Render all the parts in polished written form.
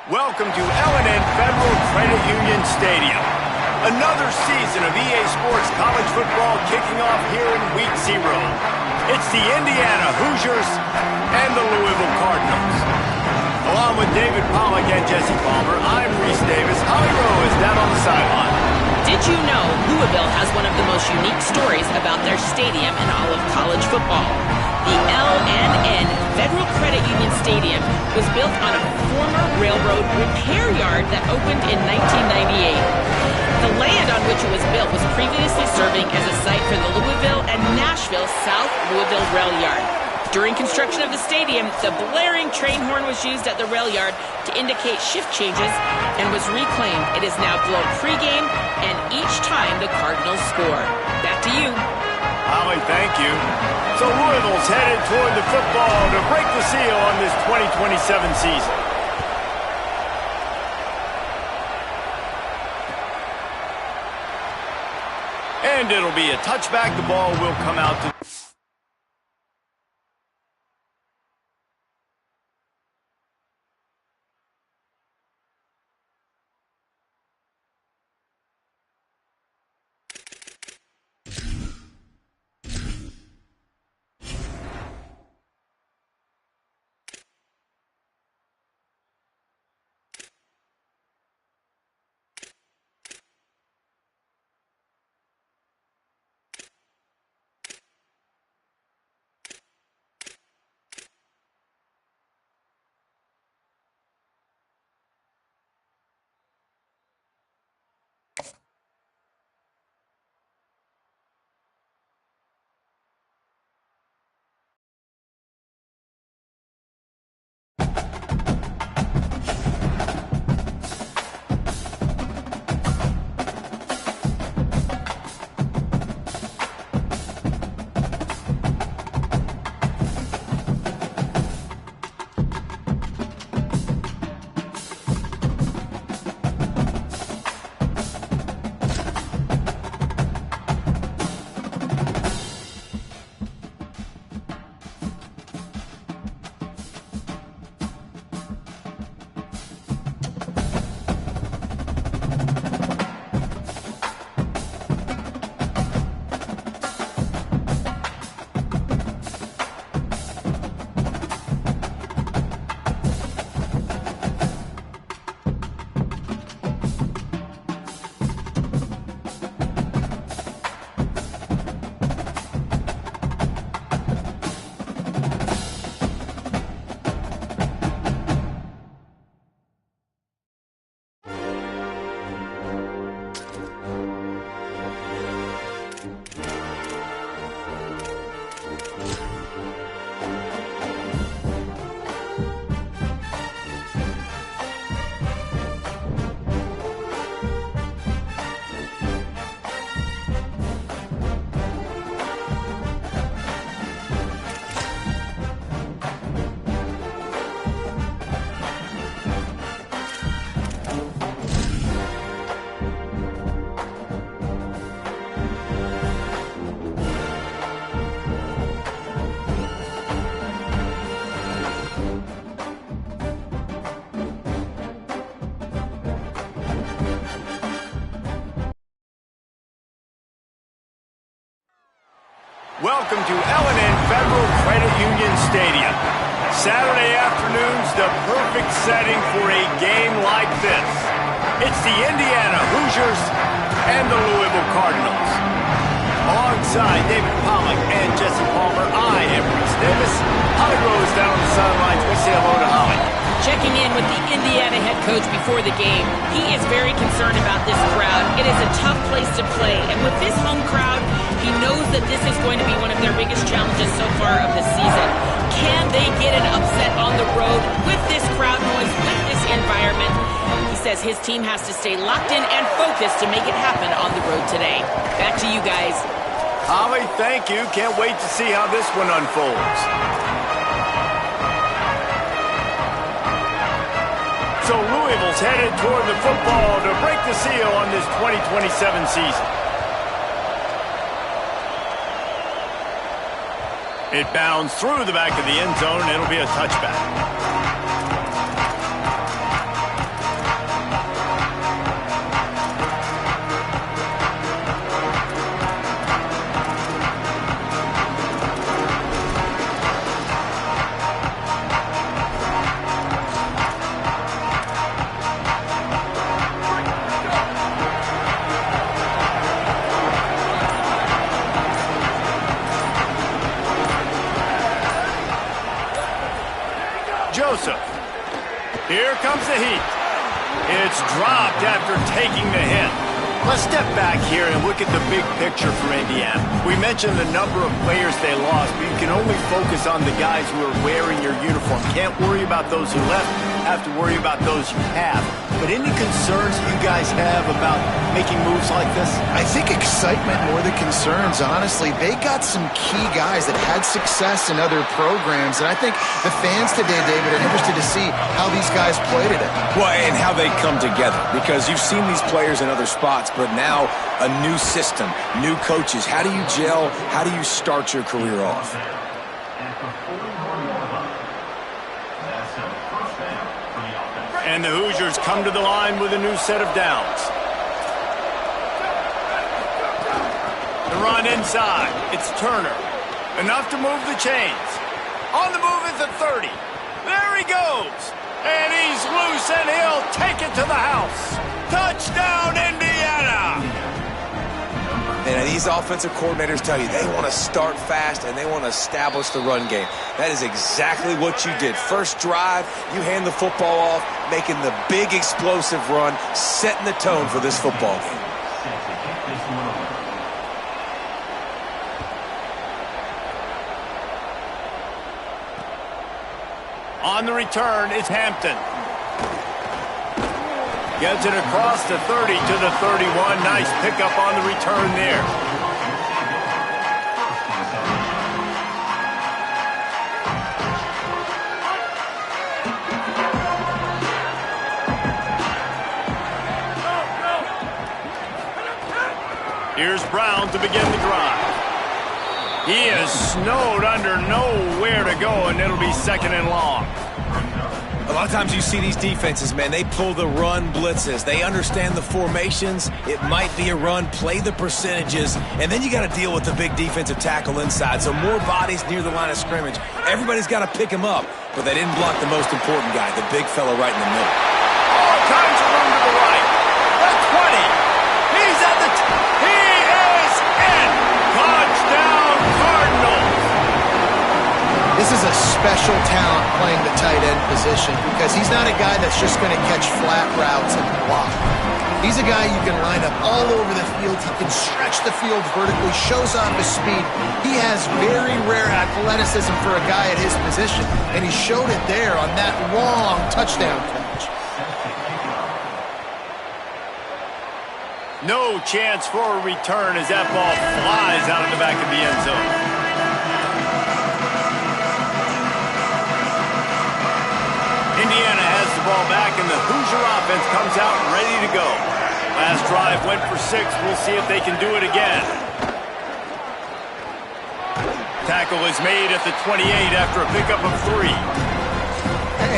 Welcome to L&N Federal Credit Union Stadium. Another season of EA Sports College Football kicking off here in Week 0. It's the Indiana Hoosiers and the Louisville Cardinals. Along with David Pollack and Jesse Palmer, I'm Reese Davis. Holly Rowe is down on the sideline. Did you know Louisville has one of the most unique stories about their stadium in all of college football? The L&N Federal Credit Union Stadium was built on a former railroad repair yard that opened in 1998. The land on which it was built was previously serving as a site for the Louisville and Nashville South Louisville Rail Yard. During construction of the stadium, the blaring train horn was used at the rail yard to indicate shift changes and was reclaimed. It is now blown pregame and each time the Cardinals score. Back to you. Holly, thank you. So Louisville's headed toward the football to break the seal on this 2027 season. And it'll be a touchback. The ball will come out to... Welcome to L&N Federal Credit Union Stadium. Saturday afternoon's the perfect setting for a game like this. It's the Indiana Hoosiers and the Louisville Cardinals. Alongside David Pollack and Jesse Palmer, I am Reese Davis. Holly Rowe is down on the sidelines. We say hello to Holly. Checking in with the Indiana head coach before the game, he is very concerned about this crowd. It is a tough place to play, and with this home crowd, he knows that this is going to be one of their biggest challenges so far of the season. Can they get an upset on the road with this crowd noise, with this environment? He says his team has to stay locked in and focused to make it happen on the road today. Back to you guys. Holly, thank you. Can't wait to see how this one unfolds. So Louisville's headed toward the football to break the seal on this 2027 season. It bounds through the back of the end zone. It'll be a touchback. Here comes the heat. It's dropped after taking the hit. Let's step back here and look at the big picture for Indiana. We mentioned the number of players they lost, but you can only focus on the guys who are wearing your uniform. Can't worry about those who left, have to worry about those you have. But any concerns you guys have about making moves like this? I think excitement more than concerns, honestly. They got some key guys that had success in other programs, and I think the fans today, David, are interested to see how these guys play today. Well, and how they come together, because you've seen these players in other spots, but now a new system, new coaches. How do you gel? How do you start your career off? And the Hoosiers come to the line with a new set of downs. The run inside. It's Turner. Enough to move the chains. On the move is the 30. There he goes. And he's loose, and he'll take it to the house. Touchdown, Indiana! And these offensive coordinators tell you they want to start fast and they want to establish the run game. That is exactly what you did. First drive, you hand the football off, making the big explosive run, setting the tone for this football game. On the return, it's Hampton. Gets it across the 30 to the 31. Nice pickup on the return there. Here's Brown to begin the drive. He is snowed under, nowhere to go, and it'll be second and long. A lot of times you see these defenses, man, they pull the run blitzes. They understand the formations. It might be a run, play the percentages, and then you got to deal with the big defensive tackle inside. So more bodies near the line of scrimmage. Everybody's got to pick him up, but they didn't block the most important guy, the big fella right in the middle. All kinds of room to the right. The 20. He's at the... He is in. Touchdown, Cardinals. This is a special talent playing the tight end position because he's not a guy that's just going to catch flat routes and block. He's a guy you can line up all over the field. He can stretch the field vertically, shows off his speed. He has very rare athleticism for a guy at his position, and he showed it there on that long touchdown catch. No chance for a return as that ball flies out of the back of the end zone. Indiana has the ball back, and the Hoosier offense comes out ready to go. Last drive went for 6. We'll see if they can do it again. Tackle is made at the 28 after a pickup of 3.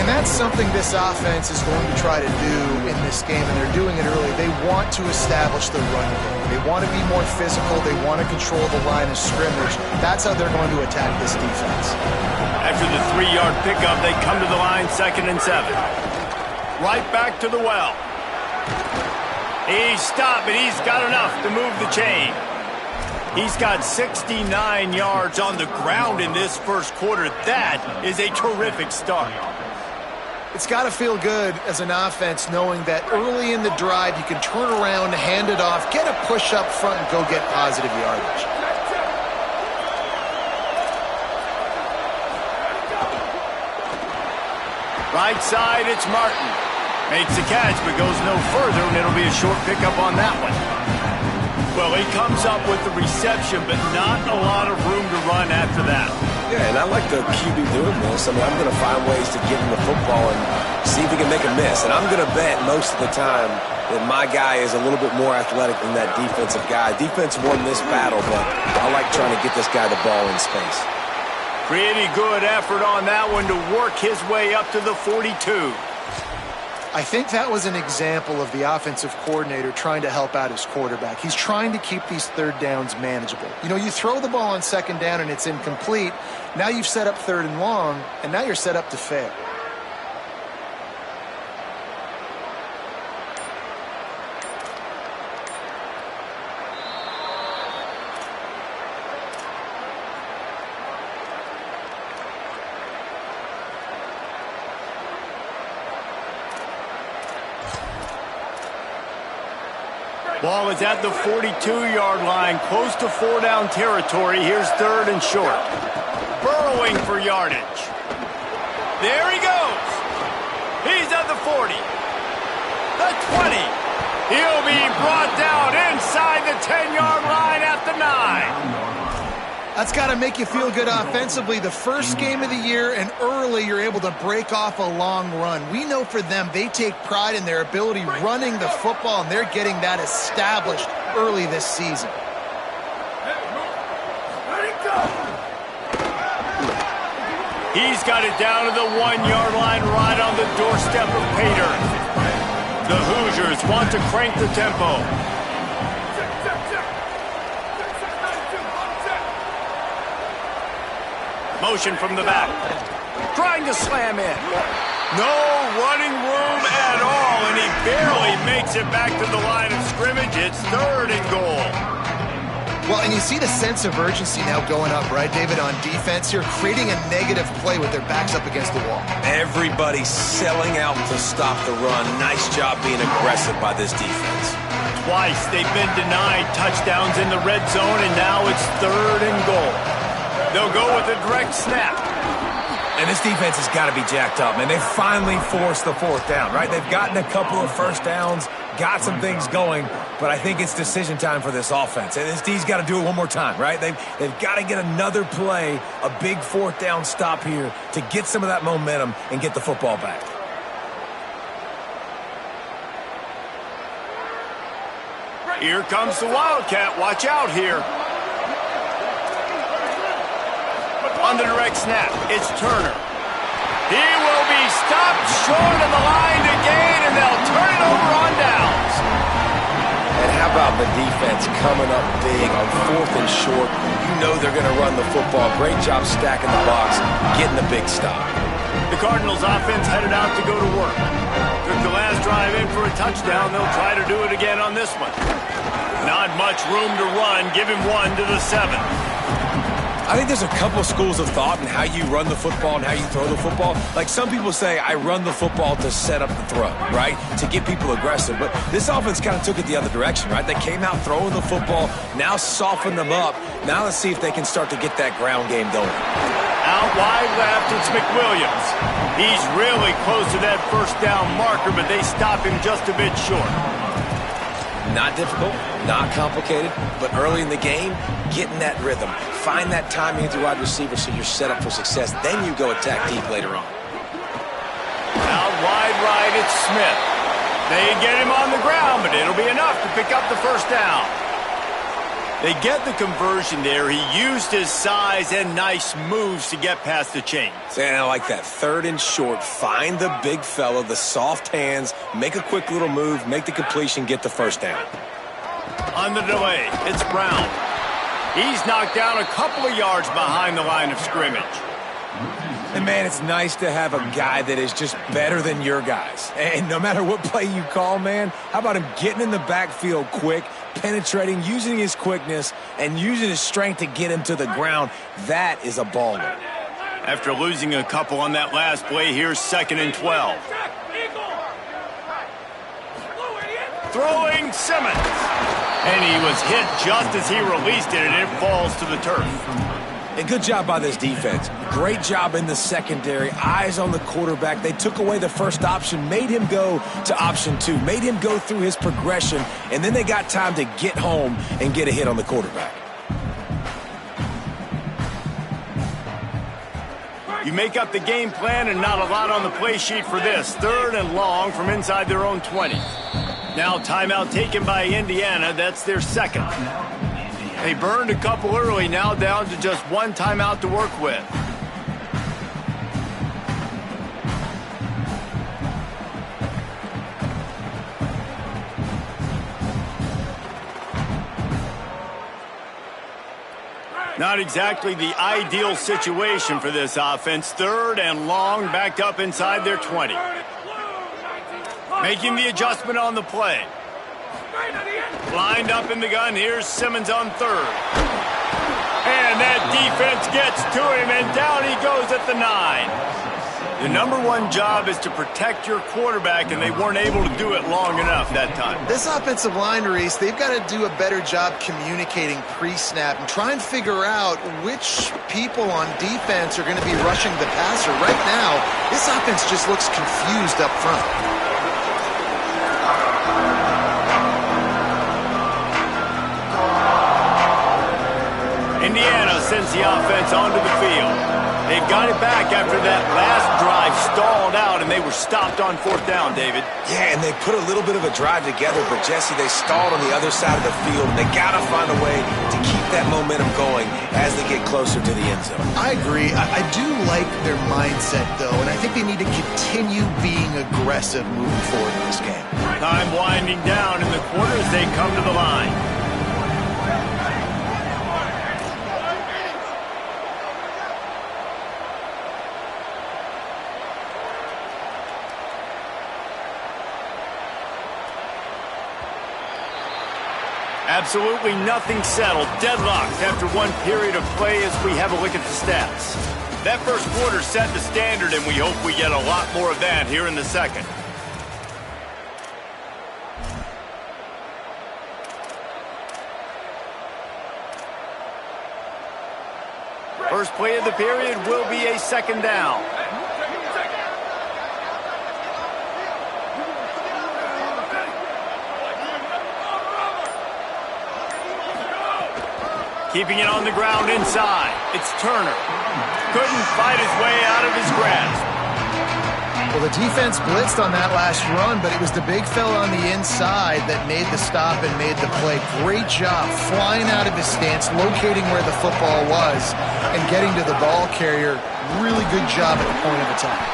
And that's something this offense is going to try to do in this game, and they're doing it early. They want to establish the run game. They want to be more physical. They want to control the line of scrimmage. That's how they're going to attack this defense. After the 3-yard pickup, they come to the line, 2nd and 7. Right back to the well. He's stopped, but he's got enough to move the chain. He's got 69 yards on the ground in this first quarter. That is a terrific start. It's got to feel good as an offense knowing that early in the drive you can turn around, hand it off, get a push up front, and go get positive yardage. Right side, it's Martin. Makes the catch, but goes no further, and it'll be a short pickup on that one. Well, he comes up with the reception, but not a lot of room to run after that. Yeah, and I like the QB doing this. I mean, I'm going to find ways to get him the football and see if he can make a miss. And I'm going to bet most of the time that my guy is a little bit more athletic than that defensive guy. Defense won this battle, but I like trying to get this guy the ball in space. Pretty good effort on that one to work his way up to the 42. I think that was an example of the offensive coordinator trying to help out his quarterback. He's trying to keep these third downs manageable. You know, you throw the ball on 2nd down and it's incomplete. Now you've set up 3rd and long, and now you're set up to fail. Ball is at the 42-yard line, close to 4-down territory. Here's 3rd and short. Burrowing for yardage. There he goes. He's at the 40. The 20. He'll be brought down inside the 10-yard line at the 9. That's got to make you feel good offensively. The first game of the year, and early you're able to break off a long run. We know for them, they take pride in their ability running the football, and they're getting that established early this season. He's got it down to the 1-yard line right on the doorstep of Pater. The Hoosiers want to crank the tempo. Motion from the back. Trying to slam in. No running room at all, and he barely makes it back to the line of scrimmage. It's 3rd and goal. Well, and you see the sense of urgency now going up, right, David, on defense here, creating a negative play with their backs up against the wall. Everybody's selling out to stop the run. Nice job being aggressive by this defense. Twice they've been denied touchdowns in the red zone, and now it's 3rd and goal. They'll go with a direct snap. And this defense has got to be jacked up, man. They finally forced the 4th down, right? They've gotten a couple of first downs, got some things going, but I think it's decision time for this offense. And this D's got to do it one more time, right? They've got to get another play, a big 4th down stop here to get some of that momentum and get the football back. Here comes the Wildcat. Watch out here. On the direct snap, it's Turner. He will be stopped short of the line to gain, and they'll turn it over on downs. And how about the defense coming up big on 4th and short? You know they're going to run the football. Great job stacking the box, getting the big stop. The Cardinals offense headed out to go to work. Took the last drive in for a touchdown. They'll try to do it again on this one. Not much room to run. Give him 1 to the 7. I think there's a couple schools of thought in how you run the football and how you throw the football. Like some people say, I run the football to set up the throw, right? To get people aggressive. But this offense kind of took it the other direction, right? They came out throwing the football, now softened them up. Now let's see if they can start to get that ground game going. Out wide left, it's McWilliams. He's really close to that first down marker, but they stop him just a bit short. Not difficult, not complicated, but early in the game, getting that rhythm. Find that timing with your wide receiver so you're set up for success. Then you go attack deep later on. Out wide right, it's Smith. They get him on the ground, but it'll be enough to pick up the first down. They get the conversion there. He used his size and nice moves to get past the chains. And I like that. 3rd and short. Find the big fella, the soft hands, make a quick little move, make the completion, get the first down. On the delay, it's Brown. He's knocked down a couple of yards behind the line of scrimmage. And, man, it's nice to have a guy that is just better than your guys. And no matter what play you call, man, how about him getting in the backfield quick, penetrating, using his quickness, and using his strength to get him to the ground? That is a baller. After losing a couple on that last play, here's 2nd and 12. Throwing Simmons. And he was hit just as he released it, and it falls to the turf. And good job by this defense. Great job in the secondary. Eyes on the quarterback. They took away the first option, made him go to option 2, made him go through his progression, and then they got time to get home and get a hit on the quarterback. You make up the game plan and not a lot on the play sheet for this. 3rd and long from inside their own 20. Now timeout taken by Indiana. That's their 2nd. They burned a couple early, now down to just 1 timeout to work with. Not exactly the ideal situation for this offense. 3rd and long, backed up inside their 20. Making the adjustment on the play. Lined up in the gun. Here's Simmons on 3rd. And that defense gets to him, and down he goes at the 9. The number one job is to protect your quarterback, and they weren't able to do it long enough that time. This offensive line, Reese, they've got to do a better job communicating pre-snap and try and figure out which people on defense are going to be rushing the passer. Right now, this offense just looks confused up front. Indiana sends the offense onto the field. They've got it back after that last drive stalled out, and they were stopped on 4th down, David. Yeah, and they put a little bit of a drive together, but, Jesse, they stalled on the other side of the field, and they got to find a way to keep that momentum going as they get closer to the end zone. I agree. I do like their mindset, though, and I think they need to continue being aggressive moving forward in this game. Time winding down in the quarter as they come to the line. Absolutely nothing settled. Deadlocked after one period of play as we have a look at the stats. That first quarter set the standard, and we hope we get a lot more of that here in the second. First play of the period will be a 2nd down. Keeping it on the ground inside. It's Turner. Couldn't fight his way out of his grasp. Well, the defense blitzed on that last run, but it was the big fella on the inside that made the stop and made the play. Great job flying out of his stance, locating where the football was, and getting to the ball carrier. Really good job at the point of attack.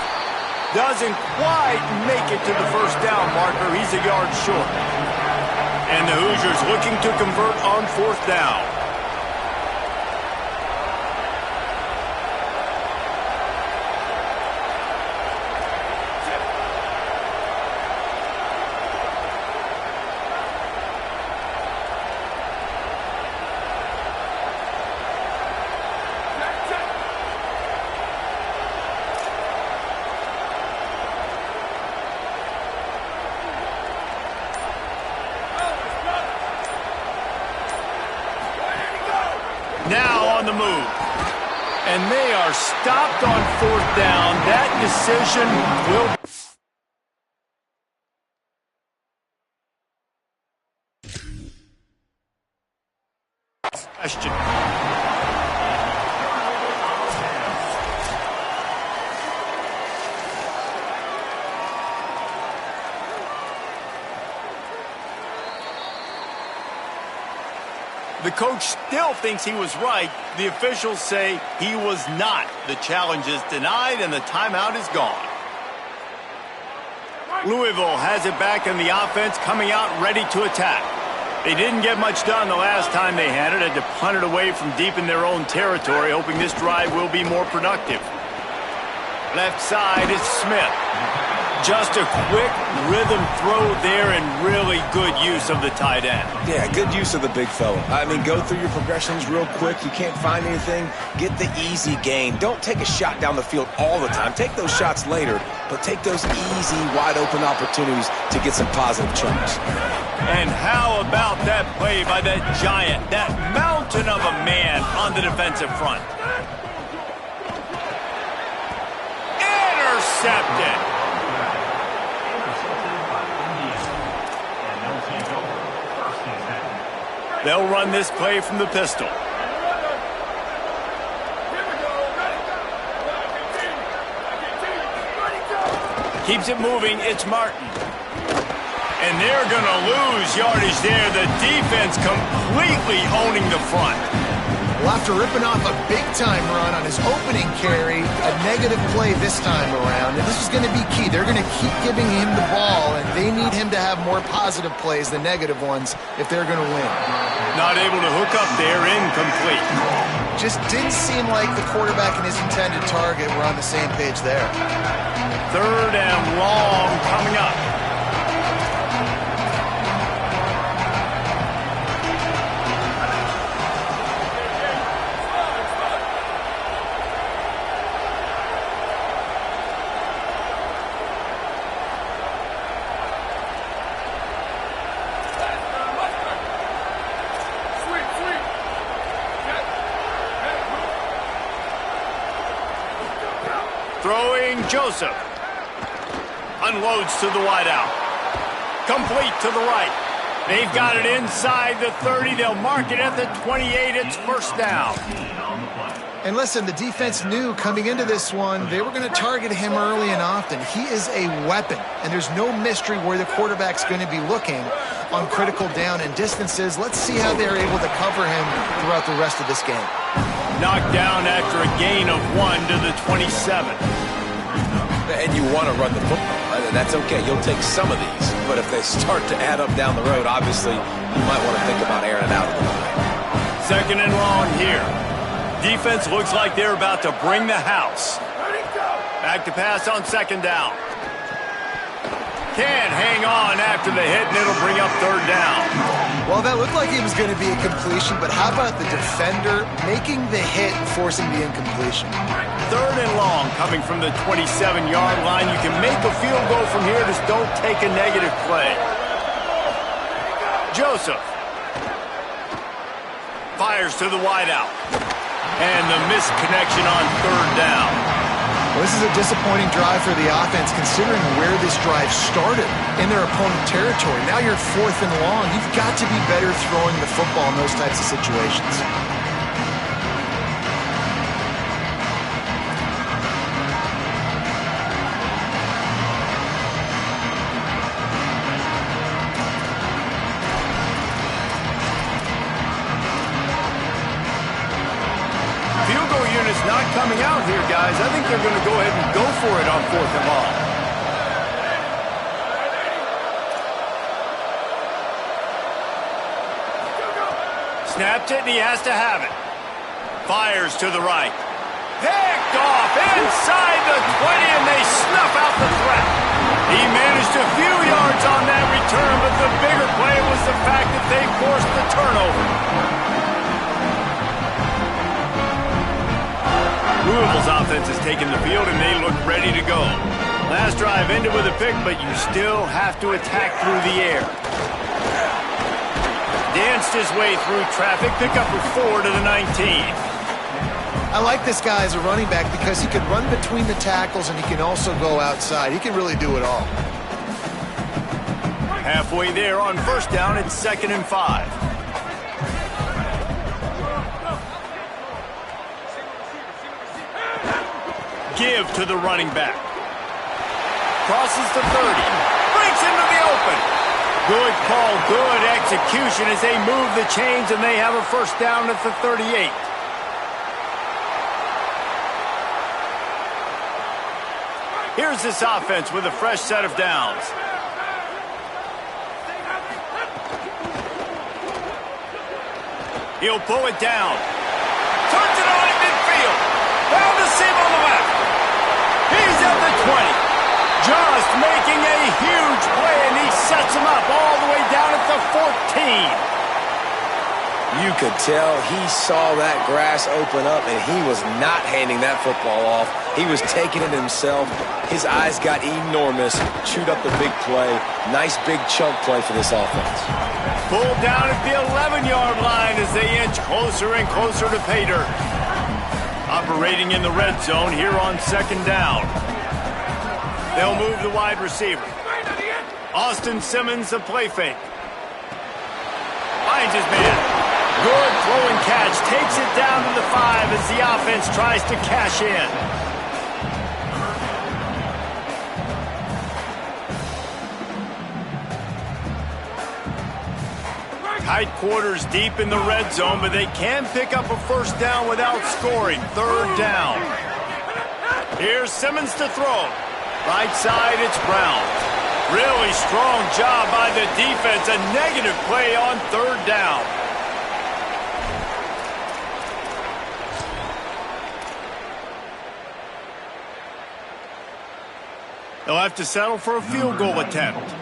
Doesn't quite make it to the 1st down marker. He's a yard short. And the Hoosiers looking to convert on 4th down. Now on the move. And they are stopped on 4th down. That decision will be question. The coach still thinks he was right. The officials say he was not. The challenge is denied, and the timeout is gone. Louisville has it back in the offense, coming out ready to attack. They didn't get much done the last time they had it. Had to punt it away from deep in their own territory, hoping this drive will be more productive. Left side is Smith. Just a quick rhythm throw there and really good use of the tight end. Yeah, good use of the big fella. I mean, go through your progressions real quick. You can't find anything, get the easy gain. Don't take a shot down the field all the time. Take those shots later, but take those easy, wide-open opportunities to get some positive chunks. And how about that play by that giant, that mountain of a man on the defensive front? Intercepted. They'll run this play from the pistol. Keeps it moving. It's Martin. And they're going to lose yardage there. The defense completely owning the front. Well, after ripping off a big-time run on his opening carry, a negative play this time around, and this is going to be key. They're going to keep giving him the ball, and they need him to have more positive plays than negative ones if they're going to win. Not able to hook up there, incomplete. Just didn't seem like the quarterback and his intended target were on the same page there. 3rd and long coming up. blocking Joseph. Unloads to the wideout. Complete to the right. They've got it inside the 30. They'll mark it at the 28. It's first down. And listen, the defense knew coming into this one, they were going to target him early and often. He is a weapon, and there's no mystery where the quarterback's going to be looking on critical down and distances. Let's see how they're able to cover him throughout the rest of this game. Knocked down after a gain of 1 to the 27. And you want to run the football, right? And that's okay. You'll take some of these. But if they start to add up down the road, obviously, you might want to think about airing it out a little bit. Second and long here. Defense looks like they're about to bring the house. Back to pass on second down. Can't hang on after the hit, and it'll bring up third down. Well, that looked like it was going to be a completion, but how about the defender making the hit and forcing the incompletion? Third and long coming from the 27-yard line. You can make a field goal from here, just don't take a negative play. Joseph fires to the wideout. And the missed connection on third down. Well, this is a disappointing drive for the offense considering where this drive started in their opponent territory. Now you're fourth and long. You've got to be better throwing the football in those types of situations. Not coming out here, guys. I think they're going to go ahead and go for it on fourth and long. Snapped it, and he has to have it. Fires to the right. Picked off inside the 20, and they snuff out the threat. He managed a few yards on that return, but the bigger play was the fact that they forced the turnover. Louisville's offense has taken the field, and they look ready to go. Last drive ended with a pick, but you still have to attack through the air. Danced his way through traffic, pick up a 4 to the 19. I like this guy as a running back because he can run between the tackles, and he can also go outside. He can really do it all. Halfway there on first down, it's 2nd and 5. Give to the running back. Crosses the 30. Breaks into the open. Good call, good execution as they move the chains, and they have a first down at the 38. Here's this offense with a fresh set of downs. He'll pull it down. Turns it on in midfield. Found a seam on the left. He's at the 20. Just making a huge play, and he sets him up all the way down at the 14. You could tell he saw that grass open up, and he was not handing that football off. He was taking it himself. His eyes got enormous, chewed up the big play. Nice big chunk play for this offense. Pulled down at the 11-yard line as they inch closer and closer to pay dirt. Operating in the red zone here on second down. They'll move the wide receiver. Austin Simmons, the play fake. Finds his man. Good throw and catch. Takes it down to the 5 as the offense tries to cash in. Tight quarters deep in the red zone, but they can pick up a first down without scoring. Third down. Here's Simmons to throw. Right side, it's Brown. Really strong job by the defense. A negative play on third down. They'll have to settle for a field goal attempt.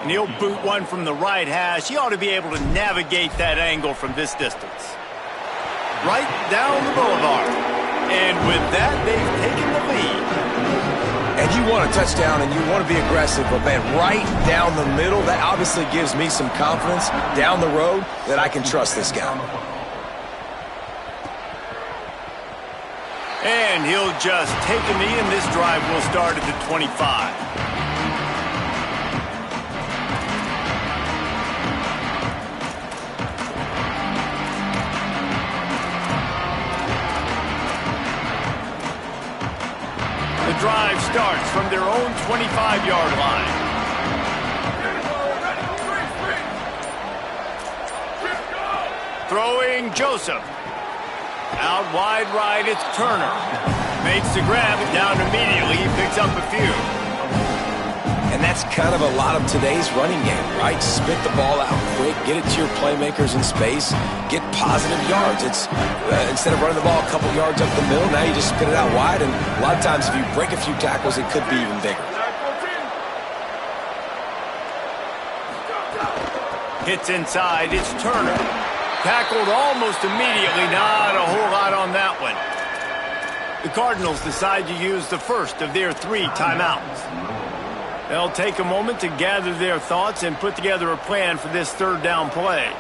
And he'll boot one from the right hash. He ought to be able to navigate that angle from this distance. Right down the boulevard. And with that, they've taken the lead. And you want a touchdown and you want to be aggressive, but man, right down the middle, that obviously gives me some confidence down the road that I can trust this guy. And he'll just take a knee, and this drive will start at the 25. The drive starts from their own 25-yard line. Throwing Joseph. Out wide right, it's Turner. Makes the grab, down immediately. He picks up a few. And that's kind of a lot of today's running game, right? Spit the ball out quick, get it to your playmakers in space, get positive yards. It's instead of running the ball a couple yards up the middle, now you just spit it out wide. And a lot of times if you break a few tackles, it could be even bigger. Hits inside, it's Turner. Tackled almost immediately, not a whole lot on that one. The Cardinals decide to use the first of their 3 timeouts. They'll take a moment to gather their thoughts and put together a plan for this third down play.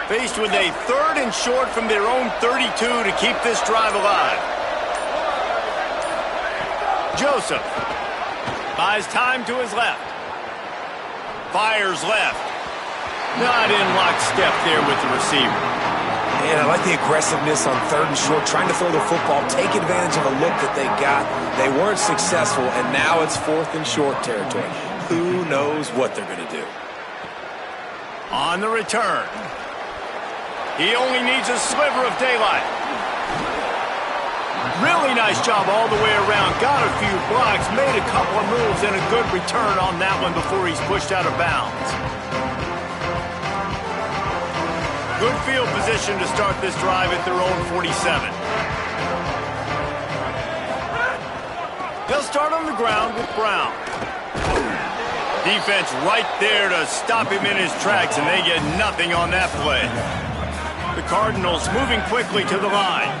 Faced with a 3rd and short from their own 32 to keep this drive alive. Joseph buys time to his left. Fires left. Not in lockstep there with the receiver. And I like the aggressiveness on 3rd and short, trying to throw the football, take advantage of a look that they got. They weren't successful, and now it's 4th and short territory. Who knows what they're going to do? On the return. He only needs a sliver of daylight. Really nice job all the way around. Got a few blocks, made a couple of moves, and a good return on that one before he's pushed out of bounds. Good field position to start this drive at their own 47. They'll start on the ground with Brown. Defense right there to stop him in his tracks, and they get nothing on that play. The Cardinals moving quickly to the line.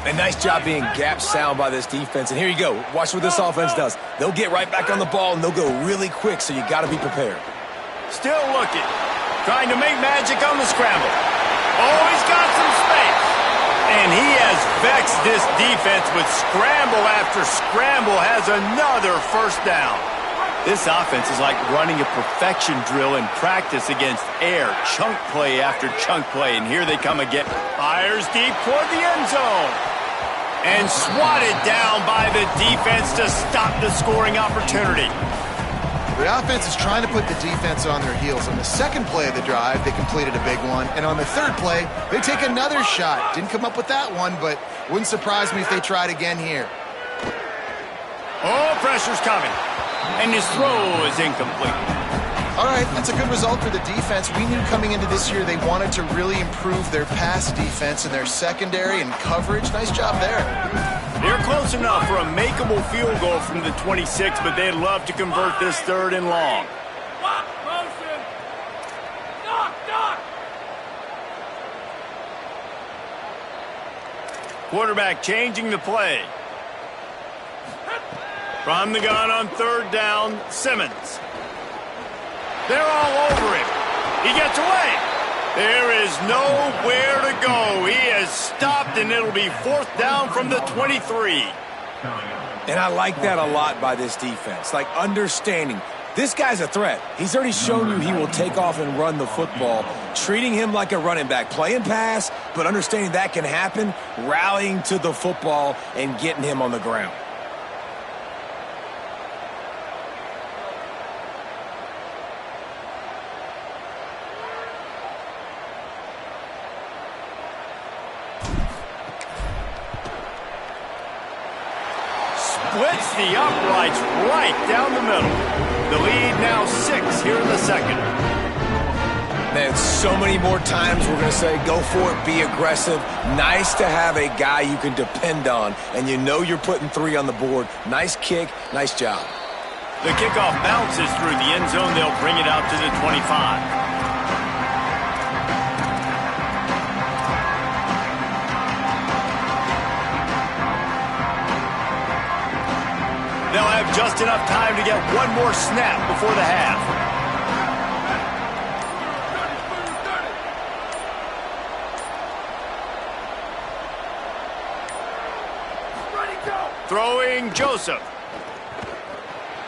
A nice job being gap sound by this defense. And here you go. Watch what this offense does. They'll get right back on the ball, and they'll go really quick, so you got to be prepared. Still looking. Trying to make magic on the scramble. Oh, he's got some space. And he has vexed this defense with scramble after scramble. Has another first down. This offense is like running a perfection drill in practice against air. Chunk play after chunk play. And here they come again. Fires deep toward the end zone. And swatted down by the defense to stop the scoring opportunity. The offense is trying to put the defense on their heels. On the second play of the drive, they completed a big one. And on the third play, they take another shot. Didn't come up with that one, but wouldn't surprise me if they tried again here. Oh, pressure's coming. And his throw is incomplete. All right, that's a good result for the defense. We knew coming into this year they wanted to really improve their pass defense and their secondary and coverage. Nice job there. They're close enough for a makeable field goal from the 26, but they'd love to convert this 3rd and long. Quarterback changing the play. From the gun on 3rd down, Simmons. They're all over him. He gets away. There is nowhere to go. He has stopped, and it'll be 4th down from the 23. And I like that a lot by this defense. Like understanding, this guy's a threat. He's already shown you he will take off and run the football. Treating him like a running back. Playing pass, but understanding that can happen. Rallying to the football and getting him on the ground. Splits the uprights right down the middle. The lead now 6 here in the second. Man, so many more times we're going to say, go for it, be aggressive. Nice to have a guy you can depend on, and you know you're putting 3 on the board. Nice kick, nice job. The kickoff bounces through the end zone. They'll bring it out to the 25. They'll have just enough time to get one more snap before the half. Throwing Joseph.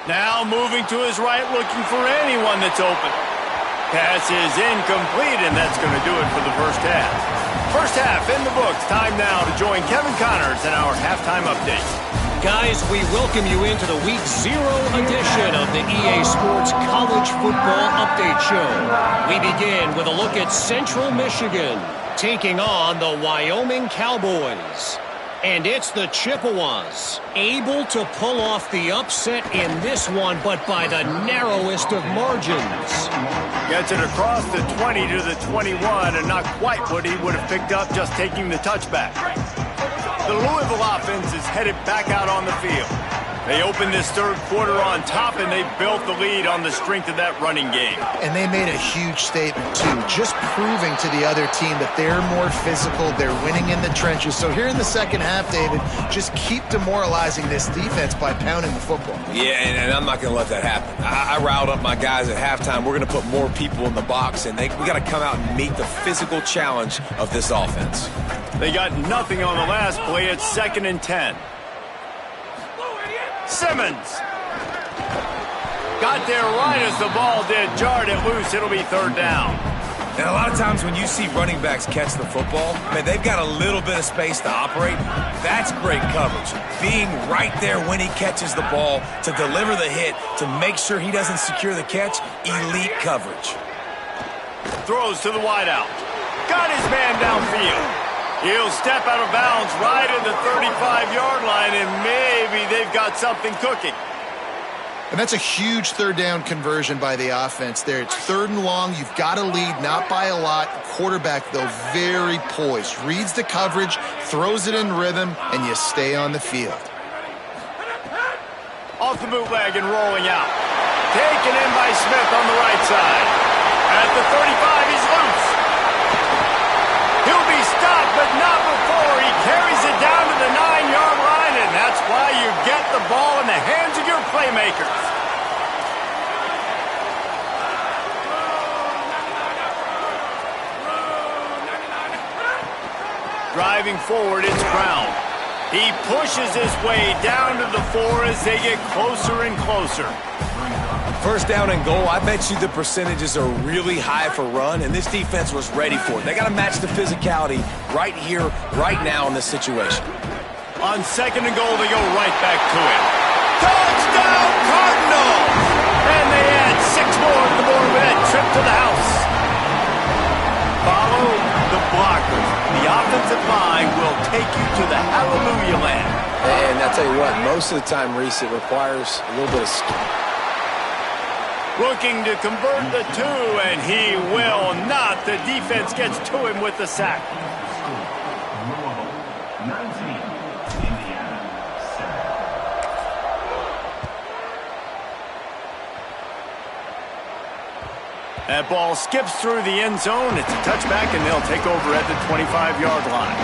Now moving to his right, looking for anyone that's open. Pass is incomplete, and that's going to do it for the first half. First half in the books. Time now to join Kevin Connors in our halftime update. Guys, we welcome you into the Week 0 edition of the EA Sports College Football Update Show. We begin with a look at Central Michigan taking on the Wyoming Cowboys. And it's the Chippewas, able to pull off the upset in this one, but by the narrowest of margins. Gets it across the 20 to the 21, and not quite what he would have picked up just taking the touchback. The Louisville offense is headed back out on the field. They opened this third quarter on top, and they built the lead on the strength of that running game. And they made a huge statement, too, just proving to the other team that they're more physical, they're winning in the trenches. So here in the second half, David, just keep demoralizing this defense by pounding the football. Yeah, and I'm not going to let that happen. I riled up my guys at halftime. We're going to put more people in the box, and we got to come out and meet the physical challenge of this offense. They got nothing on the last play. It's 2nd and 10. Simmons got there right as the ball did. Jarred it loose. It'll be 3rd down. And a lot of times when you see running backs catch the football, man, they've got a little bit of space to operate. That's great coverage. Being right there when he catches the ball to deliver the hit, to make sure he doesn't secure the catch, elite coverage. Throws to the wideout. Got his man downfield. He'll step out of bounds right at the 35-yard line, and maybe they've got something cooking. And that's a huge 3rd down conversion by the offense there. It's 3rd and long. You've got to lead, not by a lot. Quarterback, though, very poised. Reads the coverage, throws it in rhythm, and you stay on the field. Off the bootleg and rolling out. Taken in by Smith on the right side. At the 35, he's loose. He'll be stopped, but not before he carries it down to the 9-yard line, and that's why you get the ball in the hands of your playmakers. Driving forward, it's Brown. He pushes his way down to the 4 as they get closer and closer. First down and goal, I bet you the percentages are really high for run, and this defense was ready for it. They got to match the physicality right here, right now in this situation. On 2nd and goal, they go right back to him. Touchdown, Cardinals! And they add 6 more to the board with that trip to the house. Follow the blockers. The offensive line will take you to the hallelujah land. And I'll tell you what, most of the time, Reese, it requires a little bit of skill. Looking to convert the 2, and he will not. The defense gets to him with the sack. That ball skips through the end zone. It's a touchback, and they'll take over at the 25-yard line.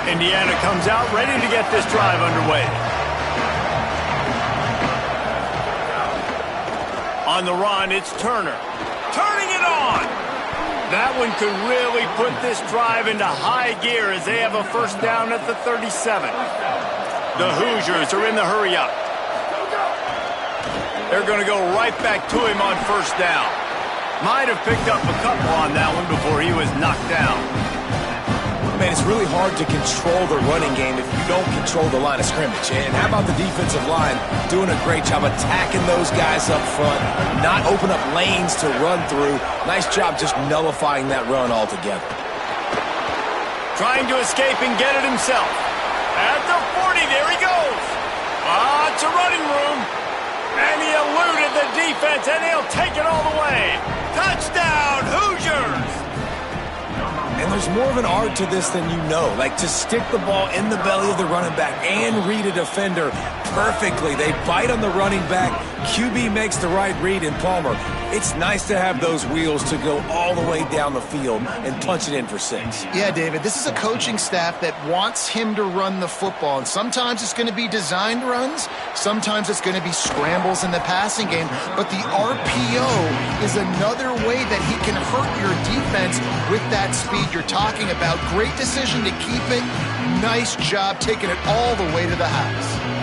Indiana comes out ready to get this drive underway. On the run, it's Turner. Turning it on! That one could really put this drive into high gear as they have a first down at the 37. The Hoosiers are in the hurry-up. They're going to go right back to him on first down. Might have picked up a couple on that one before he was knocked down. Man, it's really hard to control the running game if you don't control the line of scrimmage. And how about the defensive line doing a great job attacking those guys up front, not open up lanes to run through. Nice job just nullifying that run altogether. Trying to escape and get it himself. At the 40, there he goes. It's a running room. And he eluded the defense, and he'll take it all the way. Touchdown, Hoosiers! And there's more of an art to this than you know. Like to stick the ball in the belly of the running back and read a defender perfectly. They bite on the running back. QB makes the right read in Palmer. It's nice to have those wheels to go all the way down the field and punch it in for 6. Yeah, David, this is a coaching staff that wants him to run the football. And sometimes it's going to be designed runs. Sometimes it's going to be scrambles in the passing game. But the RPO is another way that he can hurt your defense with that speed you're talking about. Great decision to keep it. Nice job taking it all the way to the house.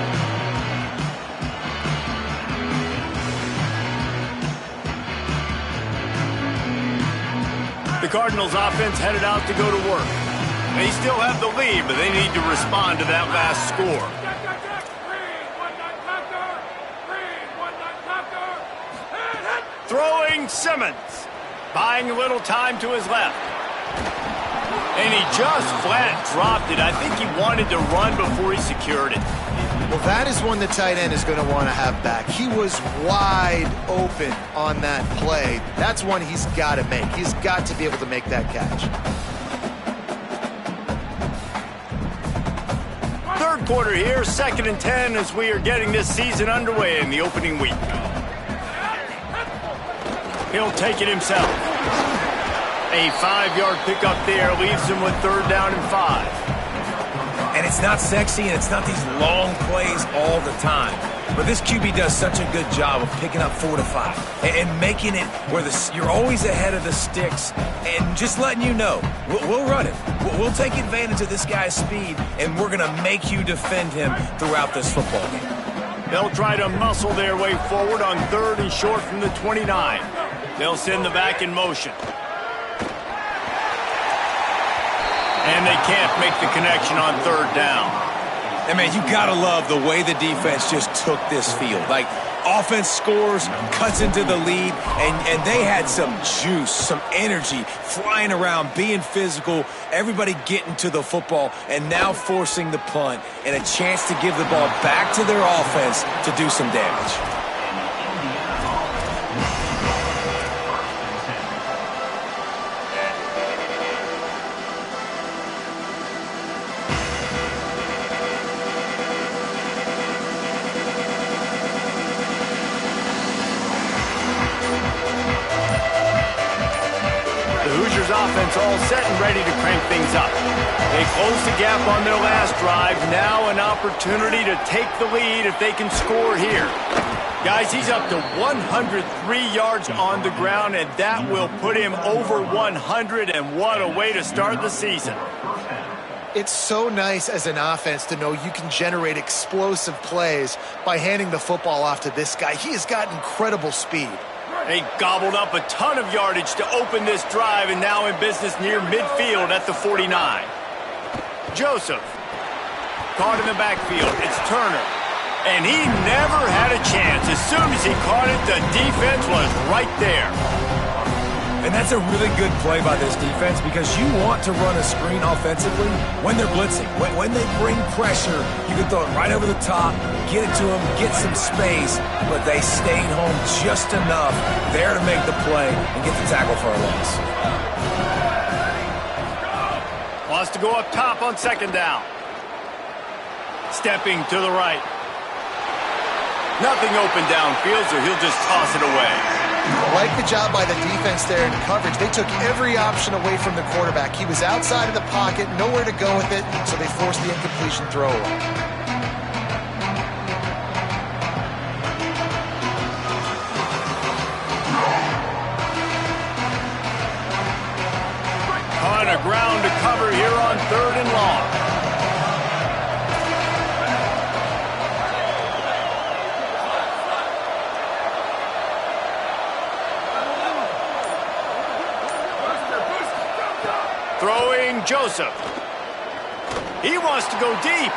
The Cardinals offense headed out to go to work. They still have the lead, but they need to respond to that last score. Throwing Simmons. Buying a little time to his left. And he just flat dropped it. I think he wanted to run before he secured it. Well, that is one the tight end is going to want to have back. He was wide open on that play. That's one he's got to make. He's got to be able to make that catch. Third quarter here, 2nd and 10 as we are getting this season underway in the opening week. He'll take it himself. A 5-yard pickup there leaves him with 3rd down and 5. And it's not sexy, and it's not these long plays all the time. But this QB does such a good job of picking up 4 to 5 and making it where you're always ahead of the sticks and just letting you know, we'll run it. We'll take advantage of this guy's speed, and we're going to make you defend him throughout this football game. They'll try to muscle their way forward on 3rd and short from the 29. They'll send the back in motion. And they can't make the connection on 3rd down. And, man, you got to love the way the defense just took this field. Like, offense scores, cuts into the lead, and they had some juice, some energy, flying around, being physical, everybody getting to the football, and now forcing the punt and a chance to give the ball back to their offense to do some damage. Offense all set and ready to crank things up. They closed the gap on their last drive. Now an opportunity to take the lead if they can score here. Guys, he's up to 103 yards on the ground, and that will put him over 100, and what a way to start the season. It's so nice as an offense to know you can generate explosive plays by handing the football off to this guy. He has got incredible speed. They gobbled up a ton of yardage to open this drive, and now in business near midfield at the 49. Joseph caught in the backfield. It's Turner. And he never had a chance. As soon as he caught it, the defense was right there. And that's a really good play by this defense because you want to run a screen offensively when they're blitzing. When they bring pressure, you can throw it right over the top, get it to them, get some space, but they stayed home just enough there to make the play and get the tackle for a loss. Wants to go up top on 2nd down. Stepping to the right. Nothing open downfield, so he'll just toss it away. Like the job by the defense there in coverage. They took every option away from the quarterback. He was outside of the pocket, nowhere to go with it, so they forced the incompletion throw away. On a ground to cover here on 3rd and long. Throwing Joseph. He wants to go deep.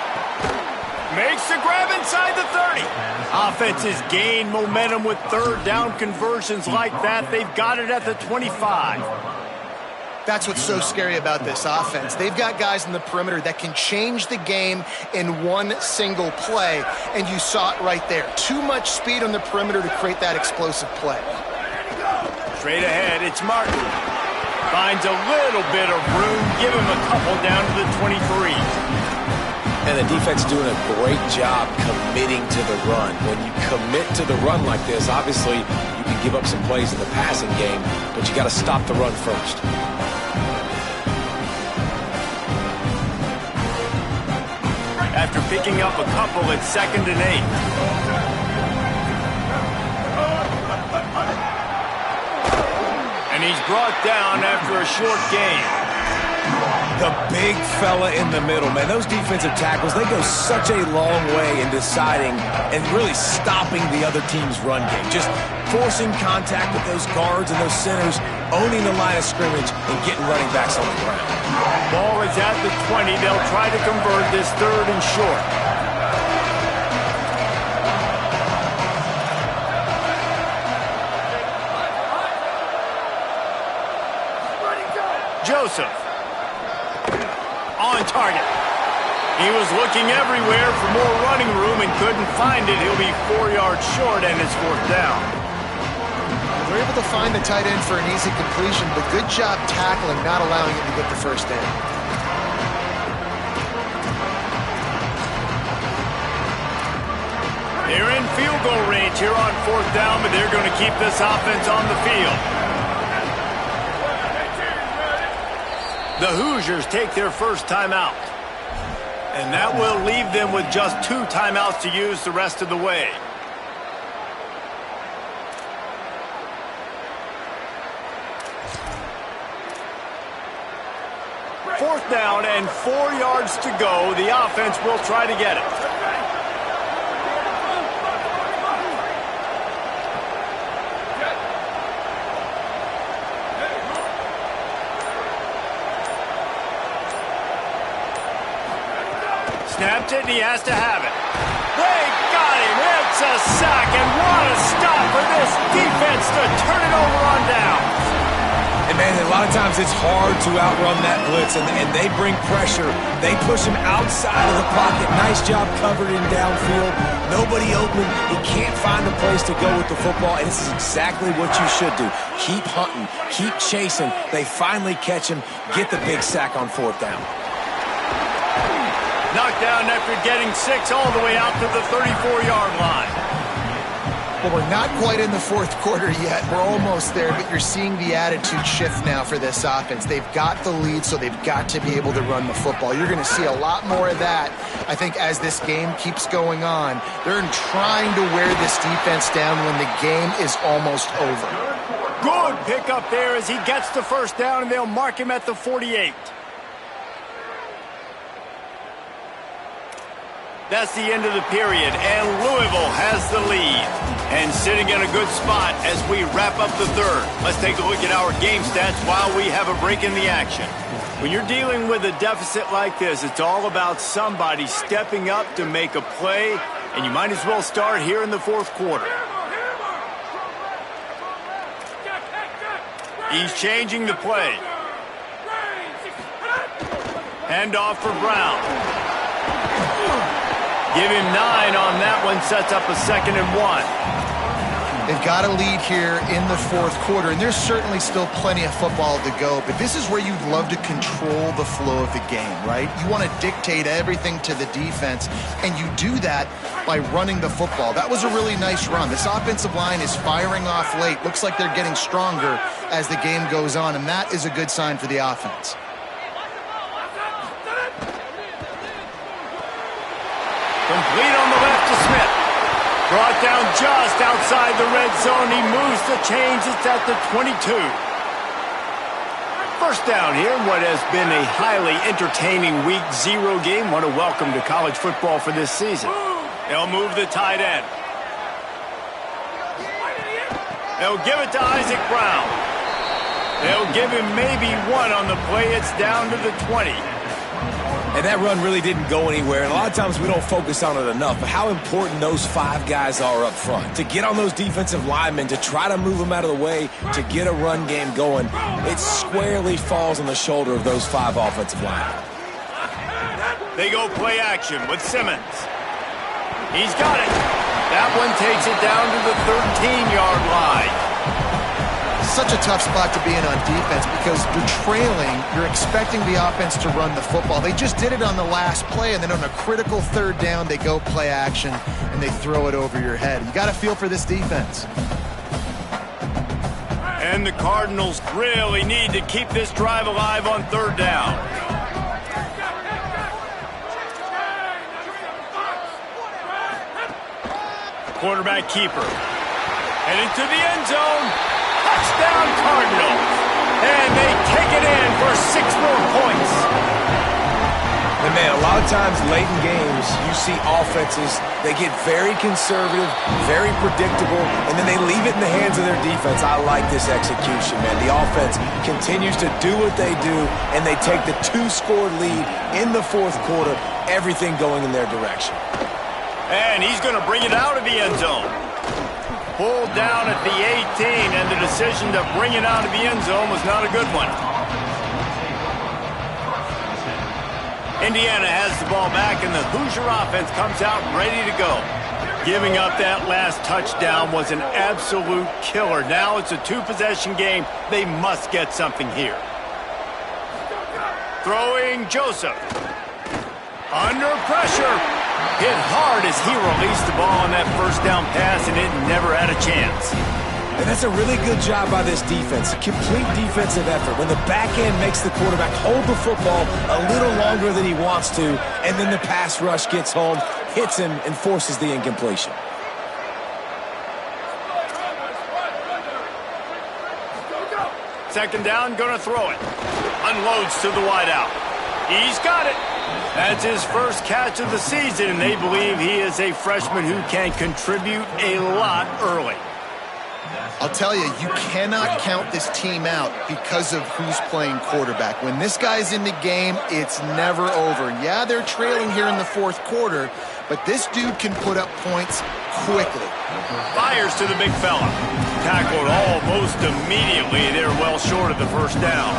Makes the grab inside the 30. Offenses gain momentum with 3rd down conversions like that. They've got it at the 25. That's what's so scary about this offense. They've got guys in the perimeter that can change the game in one single play, and you saw it right there. Too much speed on the perimeter to create that explosive play. Straight ahead, it's Martin. Finds a little bit of room. Give him a couple down to the 23. And the defense doing a great job committing to the run. When you commit to the run like this, obviously you You give up some plays in the passing game, but you got to stop the run first. After picking up a couple at 2nd and 8. And he's brought down after a short gain. The big fella in the middle, man. Those defensive tackles, they go such a long way in deciding and really stopping the other team's run game. Just forcing contact with those guards and those centers, owning the line of scrimmage, and getting running backs on the ground. Ball is at the 20. They'll try to convert this 3rd and short. Joseph. On target. He was looking everywhere for more running room and couldn't find it. He'll be 4 yards short, and it's 4th down. They're able to find the tight end for an easy completion, but good job tackling, not allowing him to get the first down. They're in field goal range here on 4th down, but they're going to keep this offense on the field. The Hoosiers take their first timeout. And that will leave them with just 2 timeouts to use the rest of the way. Fourth down and 4 yards to go. The offense will try to get it. Snapped it, and he has to have it. They got him. It's a sack, and what a stop for this defense to turn it over on down. And, man, a lot of times it's hard to outrun that blitz, and they bring pressure. They push him outside of the pocket. Nice job covered in downfield. Nobody open. He can't find a place to go with the football, and this is exactly what you should do. Keep hunting. Keep chasing. They finally catch him. Get the big sack on 4th down. Knocked down after getting 6 all the way out to the 34-yard line. Well, we're not quite in the 4th quarter yet. We're almost there, but you're seeing the attitude shift now for this offense. They've got the lead, so they've got to be able to run the football. You're going to see a lot more of that, I think, as this game keeps going on. They're trying to wear this defense down when the game is almost over. Good pickup there as he gets the first down, and they'll mark him at the 48. That's the end of the period, and Louisville has the lead. And sitting in a good spot as we wrap up the 3rd. Let's take a look at our game stats while we have a break in the action. When you're dealing with a deficit like this, it's all about somebody stepping up to make a play, and you might as well start here in the 4th quarter. He's changing the play. Handoff for Brown. Give him 9 on that one, sets up a 2nd and 1. They've got a lead here in the 4th quarter, and there's certainly still plenty of football to go, but this is where you'd love to control the flow of the game, right? You want to dictate everything to the defense, and you do that by running the football. That was a really nice run. This offensive line is firing off late. Looks like they're getting stronger as the game goes on, and that is a good sign for the offense. Complete on the left to Smith. Brought down just outside the red zone. He moves the chains. It's at the 22. First down here, what has been a highly entertaining Week 0 game. What a welcome to college football for this season. They'll move the tight end. They'll give it to Isaac Brown. They'll give him maybe 1 on the play. It's down to the 20. And that run really didn't go anywhere, and a lot of times we don't focus on it enough, but how important those 5 guys are up front. To get on those defensive linemen, to try to move them out of the way, to get a run game going, it squarely falls on the shoulder of those 5 offensive linemen. They go play action with Simmons. He's got it. That one takes it down to the 13-yard line. Such a tough spot to be in on defense because you're trailing, you're expecting the offense to run the football. They just did it on the last play, and then on a critical 3rd down, they go play action, and they throw it over your head. You got to feel for this defense. And the Cardinals really need to keep this drive alive on third down. Quarterback keeper. Heading to the end zone. Touchdown Cardinals. And they take it in for 6 more points. And man, a lot of times late in games, you see offenses, they get very conservative, very predictable, and then they leave it in the hands of their defense. I like this execution, man. The offense continues to do what they do, and they take the 2-score lead in the fourth quarter, everything going in their direction. And he's going to bring it out of the end zone. Pulled down at the 18, and the decision to bring it out of the end zone was not a good one. Indiana has the ball back, and the Hoosier offense comes out ready to go. Giving up that last touchdown was an absolute killer. Now it's a 2-possession game. They must get something here. Throwing Joseph. Under pressure. Hit hard as he released the ball on that first down pass, and it never had a chance. And that's a really good job by this defense. A complete defensive effort. When the back end makes the quarterback hold the football a little longer than he wants to, and then the pass rush gets home, hits him, and forces the incompletion. Second down, gonna throw it. Unloads to the wideout. He's got it. That's his first catch of the season, and they believe he is a freshman who can contribute a lot early. I'll tell you, you cannot count this team out because of who's playing quarterback. When this guy's in the game, it's never over. Yeah, they're trailing here in the fourth quarter, but this dude can put up points quickly. Fires to the big fella. Tackled almost immediately. They're well short of the first down.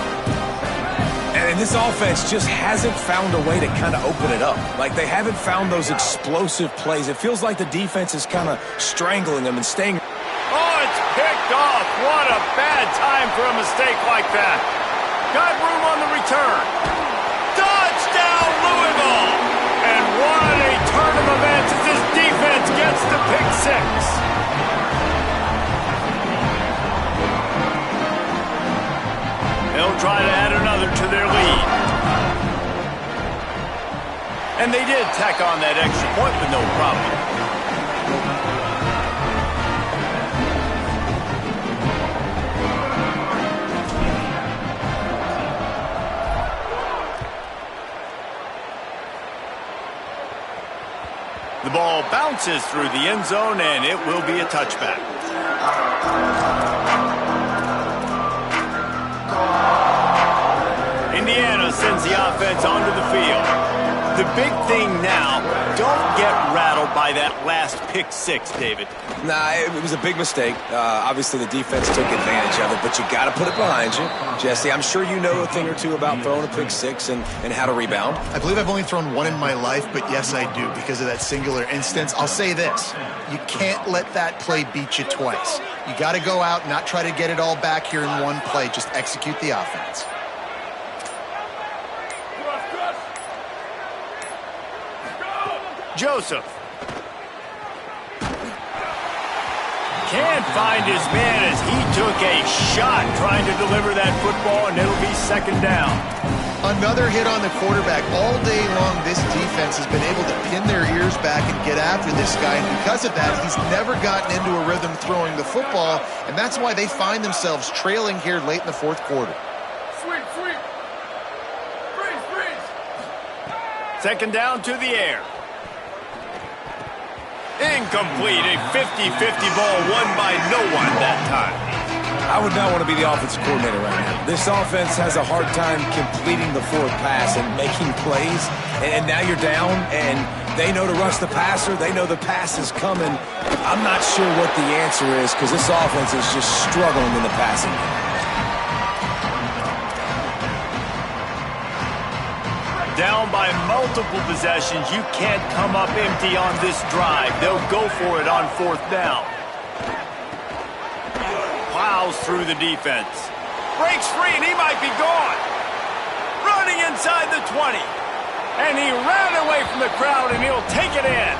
And this offense just hasn't found a way to kind of open it up. Like, they haven't found those explosive plays. It feels like the defense is kind of strangling them and staying. Oh, it's picked off. What a bad time for a mistake like that. Got room on the return. Touchdown, Louisville. And what a turn of events as this defense gets the pick 6. They'll try to add another to their lead. And they did tack on that extra point with no problem. The ball bounces through the end zone, and it will be a touchback. Indiana sends the offense onto the field. The big thing now, don't get rattled by that last pick 6, David. Nah, it was a big mistake. Obviously, the defense took advantage of it, but you got to put it behind you. Jesse, I'm sure you know a thing or two about throwing a pick 6 and how to rebound. I believe I've only thrown one in my life, but yes, I do because of that singular instance. I'll say this. You can't let that play beat you twice. You got to go out and not try to get it all back here in one play. Just execute the offense. Joseph. Can't find his man as he took a shot trying to deliver that football, and it'll be second down. Another hit on the quarterback. All day long, this defense has been able to pin their ears back and get after this guy, and because of that, he's never gotten into a rhythm throwing the football, and that's why they find themselves trailing here late in the fourth quarter. Sweep. Freeze. Second down to the air. Incomplete, a 50-50 ball won by no one that time. I would not want to be the offensive coordinator right now. This offense has a hard time completing the forward pass and making plays, and now you're down, and they know to rush the passer. They know the pass is coming. I'm not sure what the answer is because this offense is just struggling in the passing game. Down by multiple possessions, you can't come up empty on this drive. They'll go for it on fourth down. Plows through the defense. Breaks free, and he might be gone. Running inside the 20. And he ran away from the crowd, and he'll take it in.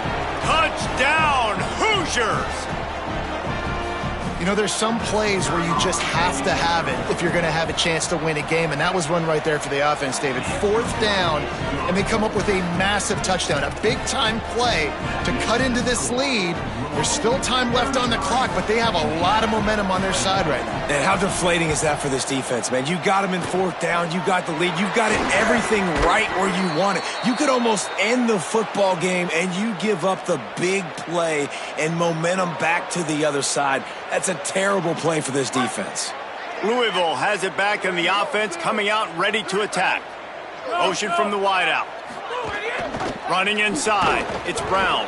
Touchdown, Hoosiers! You know, there's some plays where you just have to have it if you're going to have a chance to win a game, and that was one right there for the offense, David. 4th down, and they come up with a massive touchdown, a big-time play to cut into this lead. There's still time left on the clock, but they have a lot of momentum on their side right now. And how deflating is that for this defense, man? You got them in 4th down. You got the lead. You got it everything right where you want it. You could almost end the football game, and you give up the big play and momentum back to the other side. That's a terrible play for this defense. Louisville has it back in the offense, coming out ready to attack. Motion from the wideout. Running inside. It's Brown.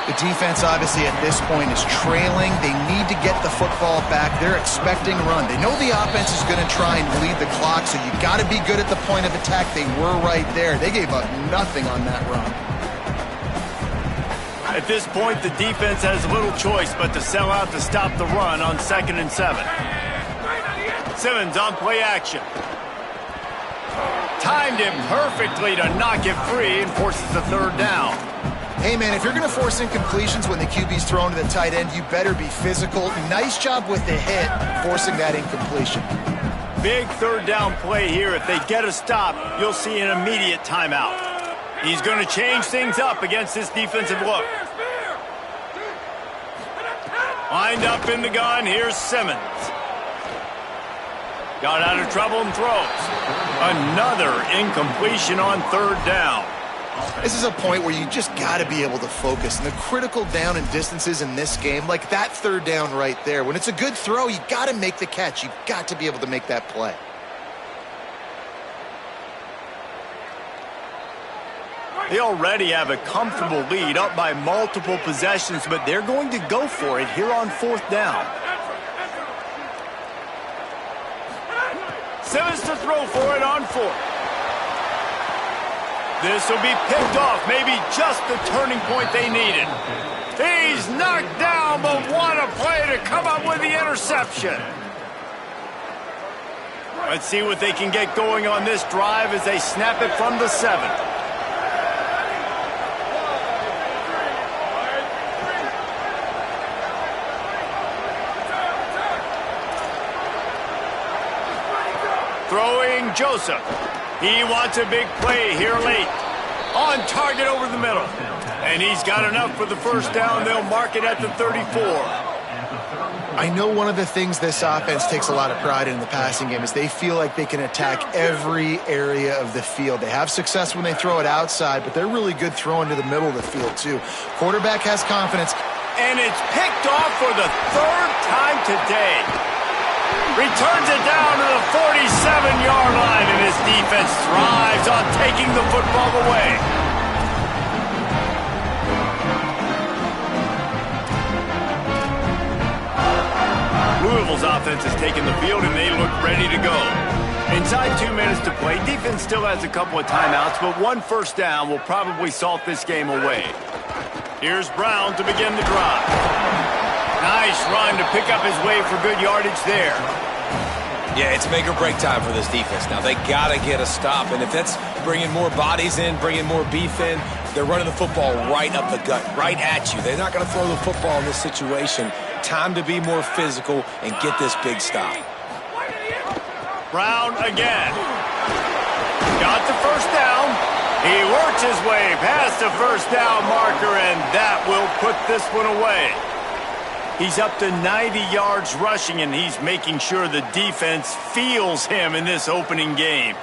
The defense, obviously, at this point is trailing. They need to get the football back. They're expecting a run. They know the offense is going to try and lead the clock, so you got to be good at the point of attack. They were right there. They gave up nothing on that run. At this point, the defense has little choice but to sell out to stop the run on 2nd and 7. Simmons on play action. Timed it perfectly to knock it free and forces the 3rd down. Hey, man, if you're going to force incompletions when the QB's thrown to the tight end, you better be physical. Nice job with the hit, forcing that incompletion. Big 3rd down play here. If they get a stop, you'll see an immediate timeout. He's going to change things up against this defensive look. Lined up in the gun, here's Simmons. Got out of trouble and throws. Another incompletion on 3rd down. This is a point where you just got to be able to focus. And the critical down and distances in this game, like that 3rd down right there, when it's a good throw, you got to make the catch. You've got to be able to make that play. They already have a comfortable lead, up by multiple possessions, but they're going to go for it here on 4th down. Simmons to throw for it on 4th. This will be picked off, maybe just the turning point they needed. He's knocked down, but what a play to come up with the interception. Let's see what they can get going on this drive as they snap it from the 7. Throwing Joseph. He wants a big play here late. On target over the middle. And he's got enough for the 1st down. They'll mark it at the 34. I know one of the things this offense takes a lot of pride in the passing game is they feel like they can attack every area of the field. They have success when they throw it outside, but they're really good throwing to the middle of the field too. Quarterback has confidence. And it's picked off for the 3rd time today. Returns it down to the 47-yard line, and his defense thrives on taking the football away. Louisville's offense has taken the field, and they look ready to go. Inside 2 minutes to play, defense still has a couple of timeouts, but 1 1st down will probably salt this game away. Here's Brown to begin the drive. Nice run to pick up his way for good yardage there. Yeah, it's make or break time for this defense. Now, they got to get a stop, and if that's bringing more bodies in, bringing more beef in, they're running the football right up the gut, right at you. They're not going to throw the football in this situation. Time to be more physical and get this big stop. Brown again. Got the 1st down. He works his way past the 1st down marker, and that will put this one away. He's up to 90 yards rushing, and he's making sure the defense feels him in this opening game.